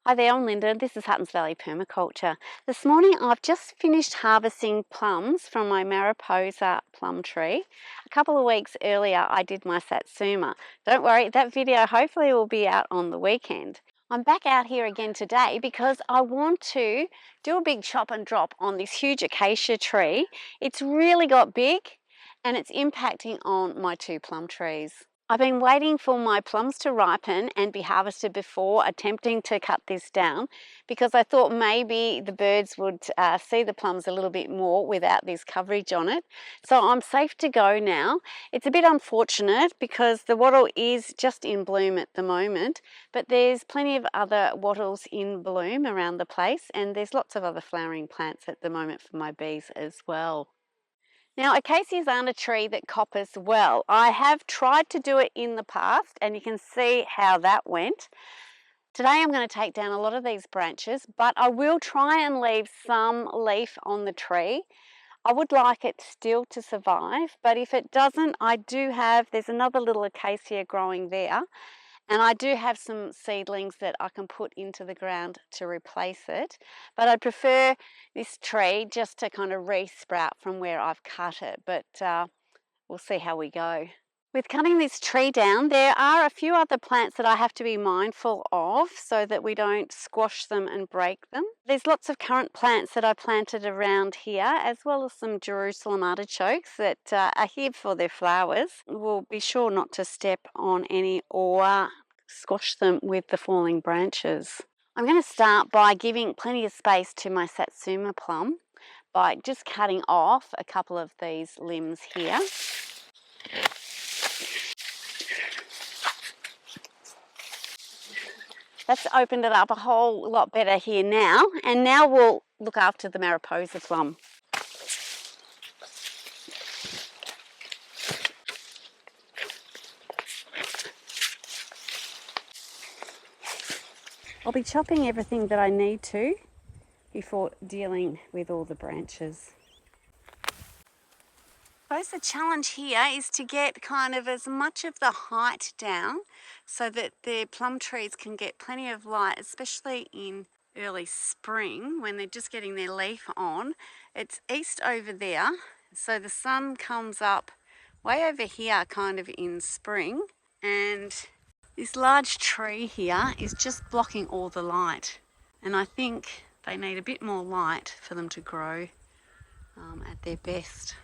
Hi there, I'm Linda. This is Huttons Valley Permaculture. This morning I've just finished harvesting plums from my Mariposa plum tree. A couple of weeks earlier I did my Satsuma. Don't worry, that video hopefully will be out on the weekend. I'm back out here again today because I want to do a big chop and drop on this huge acacia tree. It's really got big and it's impacting on my two plum trees. I've been waiting for my plums to ripen and be harvested before attempting to cut this down because I thought maybe the birds would see the plums a little bit more without this coverage on it. So I'm safe to go now. It's a bit unfortunate because the wattle is just in bloom at the moment, but there's plenty of other wattles in bloom around the place, and there's lots of other flowering plants at the moment for my bees as well. Now, acacias aren't a tree that coppers well. I have tried to do it in the past and you can see how that went. Today I'm going to take down a lot of these branches, but I will try and leave some leaf on the tree. I would like it still to survive, but if it doesn't, there's another little acacia growing there. And I do have some seedlings that I can put into the ground to replace it. But I'd prefer this tree just to kind of re-sprout from where I've cut it. But we'll see how we go. With cutting this tree down, there are a few other plants that I have to be mindful of so that we don't squash them and break them. There's lots of currant plants that I planted around here, as well as some Jerusalem artichokes that are here for their flowers. We'll be sure not to step on any or squash them with the falling branches. I'm going to start by giving plenty of space to my Satsuma plum by just cutting off a couple of these limbs here. That's opened it up a whole lot better here now, and now we'll look after the Mariposa plum. I'll be chopping everything that I need to before dealing with all the branches. I suppose the challenge here is to get kind of as much of the height down so that the plum trees can get plenty of light, especially in early spring when they're just getting their leaf on. It's east over there, so the sun comes up way over here kind of in spring, and this large tree here is just blocking all the light, and I think they need a bit more light for them to grow at their best.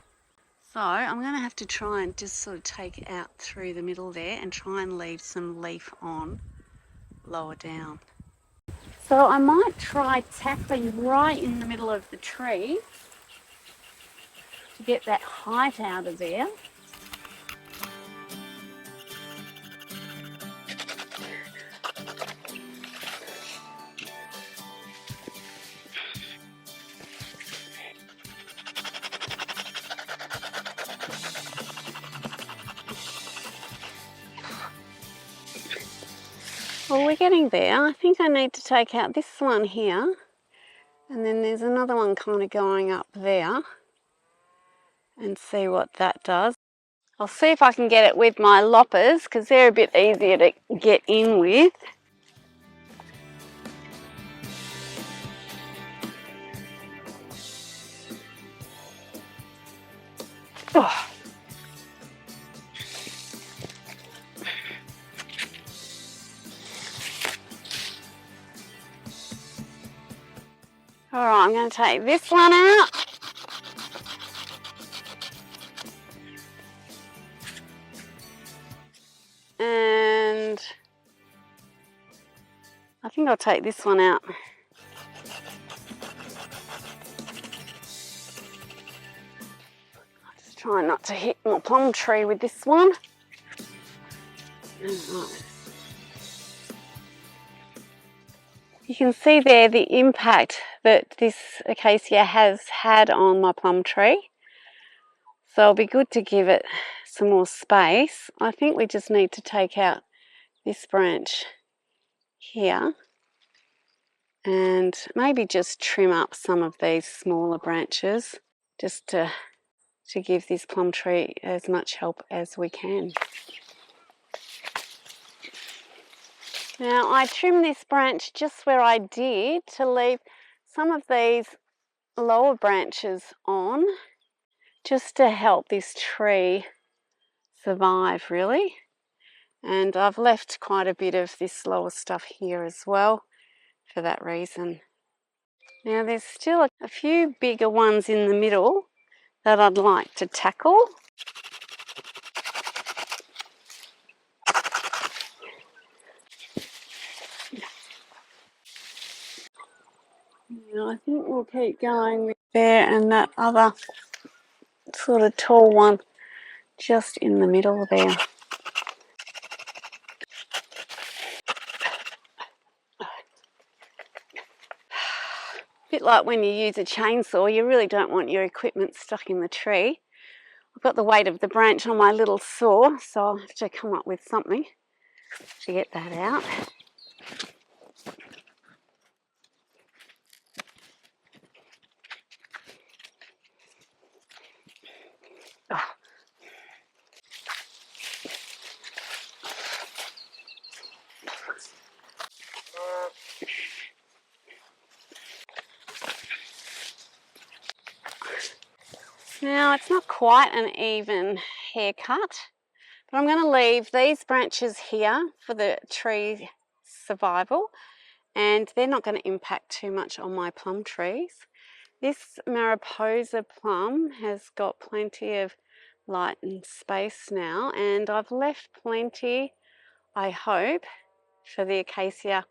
So I'm going to have to try and just sort of take it out through the middle there and try and leave some leaf on lower down. So I might try tackling right in the middle of the tree to get that height out of there. Well, we're getting there. I think I need to take out this one here, and then there's another one kind of going up there, and see what that does. I'll see if I can get it with my loppers because they're a bit easier to get in with. Oh. All right, I'm going to take this one out. And I think I'll take this one out. I'll just try not to hit my plum tree with this one. You can see there the impact that this acacia has had on my plum tree. So it'll be good to give it some more space. I think we just need to take out this branch here and maybe just trim up some of these smaller branches just to give this plum tree as much help as we can. Now I trimmed this branch just where I did to leave some of these lower branches on, just to help this tree survive really. And I've left quite a bit of this lower stuff here as well for that reason. Now there's still a few bigger ones in the middle that I'd like to tackle. Now I think we'll keep going with there and that other sort of tall one just in the middle there. A bit like when you use a chainsaw, you really don't want your equipment stuck in the tree. I've got the weight of the branch on my little saw, so I'll have to come up with something to get that out. Oh. Now it's not quite an even haircut, but I'm going to leave these branches here for the tree survival, and they're not going to impact too much on my plum trees. This Mariposa plum has got plenty of light and space now, and I've left plenty, I hope, for the Acacia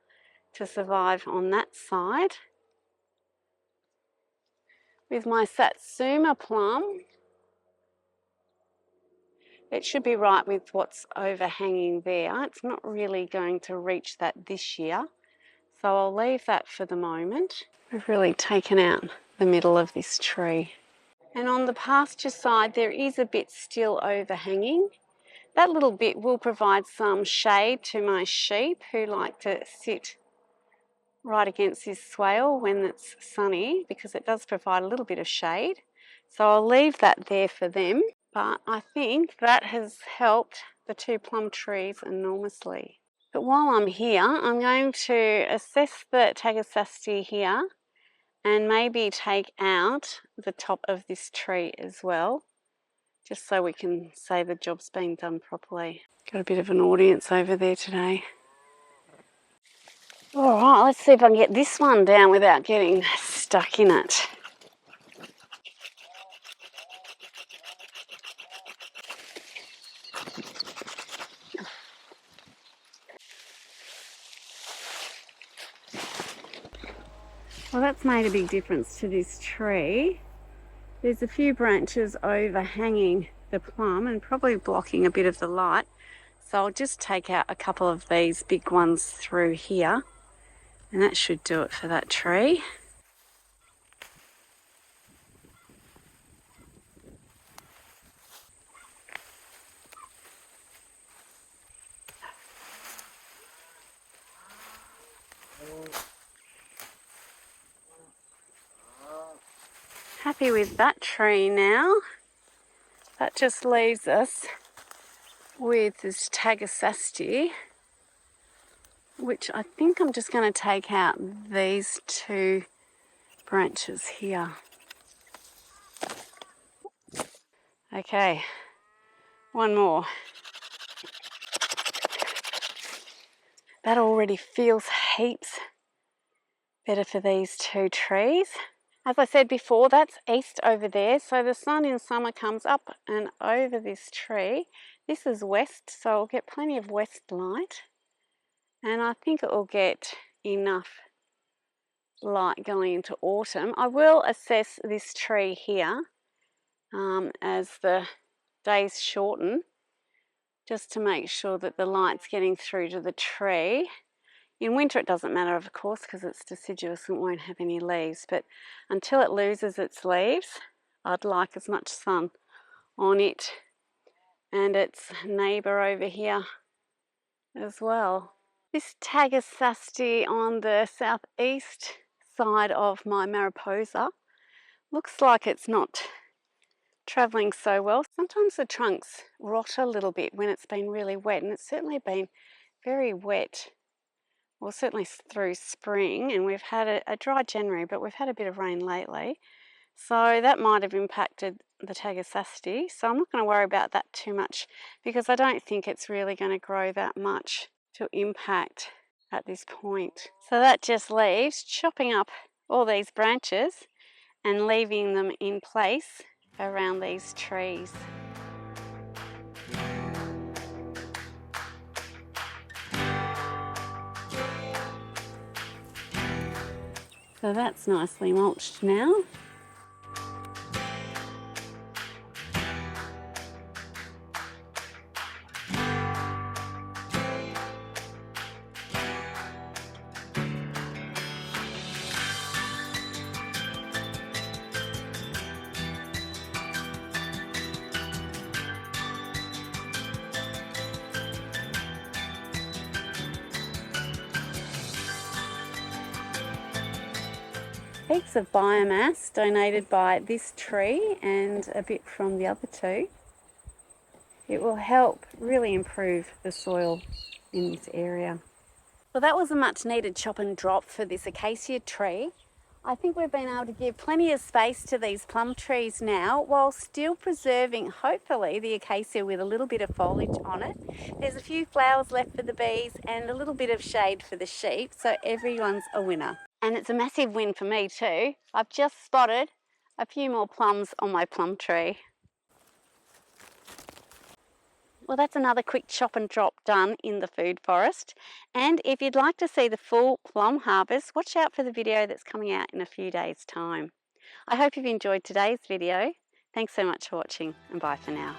to survive on that side. With my Satsuma plum, it should be right with what's overhanging there. It's not really going to reach that this year, so I'll leave that for the moment. We've really taken out the middle of this tree. And on the pasture side, there is a bit still overhanging. That little bit will provide some shade to my sheep who like to sit right against this swale when it's sunny, because it does provide a little bit of shade. So I'll leave that there for them. But I think that has helped the two plum trees enormously. But while I'm here, I'm going to assess the Tagasasti here and maybe take out the top of this tree as well, just so we can say the job's been done properly. Got a bit of an audience over there today. All right, let's see if I can get this one down without getting stuck in it. Well, that's made a big difference to this tree. There's a few branches overhanging the plum and probably blocking a bit of the light. So I'll just take out a couple of these big ones through here, and that should do it for that tree. Happy with that tree now. That just leaves us with this Tagasasti, which I think I'm just going to take out these two branches here. Okay, one more. That already feels heaps better for these two trees. As I said before, that's east over there, so the sun in summer comes up and over this tree. This is west, so I'll get plenty of west light, and I think it will get enough light going into autumn. I will assess this tree here as the days shorten, just to make sure that the light's getting through to the tree. In winter it doesn't matter, of course, because it's deciduous and won't have any leaves, but until it loses its leaves, I'd like as much sun on it and its neighbour over here as well. This Tagasasti on the southeast side of my Mariposa looks like it's not travelling so well. Sometimes the trunks rot a little bit when it's been really wet, and it's certainly been very wet well, certainly through spring, and we've had a dry January, but we've had a bit of rain lately. So that might have impacted the Tagasaceae. So I'm not going to worry about that too much because I don't think it's really going to grow that much to impact at this point. So that just leaves chopping up all these branches and leaving them in place around these trees. So that's nicely mulched now. Heaps of biomass donated by this tree and a bit from the other two. It will help really improve the soil in this area. Well, that was a much needed chop and drop for this acacia tree. I think we've been able to give plenty of space to these plum trees now while still preserving, hopefully, the acacia with a little bit of foliage on it. There's a few flowers left for the bees and a little bit of shade for the sheep, so everyone's a winner. And it's a massive win for me too. I've just spotted a few more plums on my plum tree. Well, that's another quick chop and drop done in the food forest. And if you'd like to see the full plum harvest, watch out for the video that's coming out in a few days' time. I hope you've enjoyed today's video. Thanks so much for watching, and bye for now.